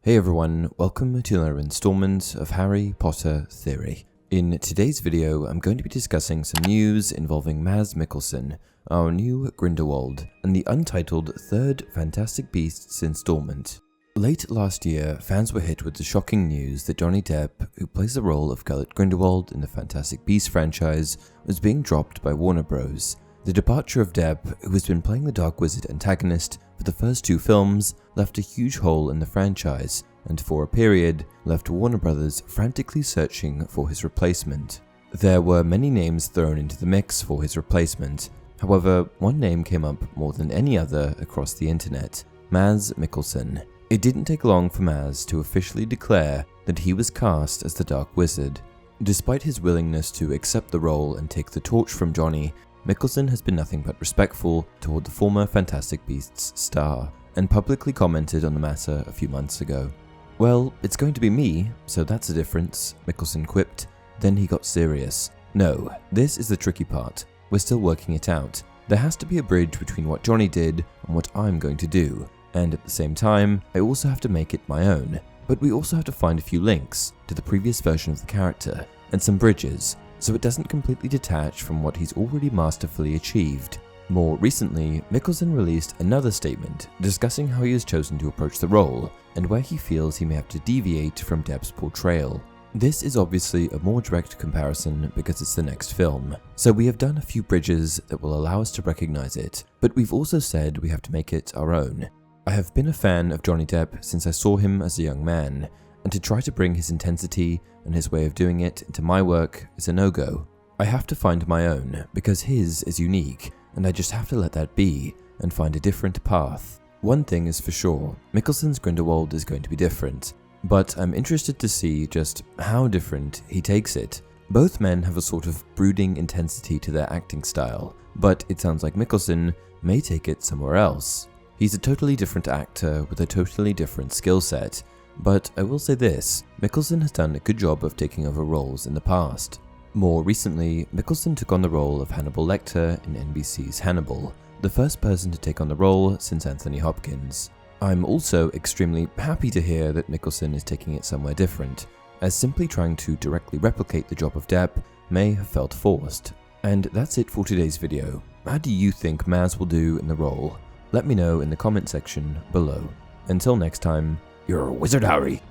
Hey everyone, welcome to another installment of Harry Potter Theory. In today's video, I'm going to be discussing some news involving Mads Mikkelsen, our new Grindelwald, and the untitled third Fantastic Beasts installment. Late last year, fans were hit with the shocking news that Johnny Depp, who plays the role of Gellert Grindelwald in the Fantastic Beasts franchise, was being dropped by Warner Bros. The departure of Depp, who has been playing the Dark Wizard antagonist for the first two films, left a huge hole in the franchise, and for a period left Warner Bros. Frantically searching for his replacement. There were many names thrown into the mix for his replacement. However, one name came up more than any other across the internet: Mads Mikkelsen. It didn't take long for Mads to officially declare that he was cast as the Dark Wizard. Despite his willingness to accept the role and take the torch from Johnny, Mikkelsen has been nothing but respectful toward the former Fantastic Beasts star, and publicly commented on the matter a few months ago. "Well, it's going to be me, so that's a difference," Mikkelsen quipped. Then he got serious. "No, this is the tricky part. We're still working it out. There has to be a bridge between what Johnny did and what I'm going to do, and at the same time, I also have to make it my own. But we also have to find a few links to the previous version of the character, and some bridges, so it doesn't completely detach from what he's already masterfully achieved." More recently, Mikkelsen released another statement discussing how he has chosen to approach the role, and where he feels he may have to deviate from Depp's portrayal. This is obviously a more direct comparison because it's the next film, so we have done a few bridges that will allow us to recognize it, but we've also said we have to make it our own. I have been a fan of Johnny Depp since I saw him as a young man, and to try to bring his intensity and his way of doing it into my work is a no-go. I have to find my own, because his is unique, and I just have to let that be, and find a different path. One thing is for sure, Mikkelsen's Grindelwald is going to be different, but I'm interested to see just how different he takes it. Both men have a sort of brooding intensity to their acting style, but it sounds like Mikkelsen may take it somewhere else. He's a totally different actor with a totally different skill set, but I will say this, Mikkelsen has done a good job of taking over roles in the past. More recently, Mikkelsen took on the role of Hannibal Lecter in NBC's Hannibal, the first person to take on the role since Anthony Hopkins. I'm also extremely happy to hear that Mikkelsen is taking it somewhere different, as simply trying to directly replicate the job of Depp may have felt forced. And that's it for today's video. How do you think Mads will do in the role? Let me know in the comment section below. Until next time, you're Wizard Harry.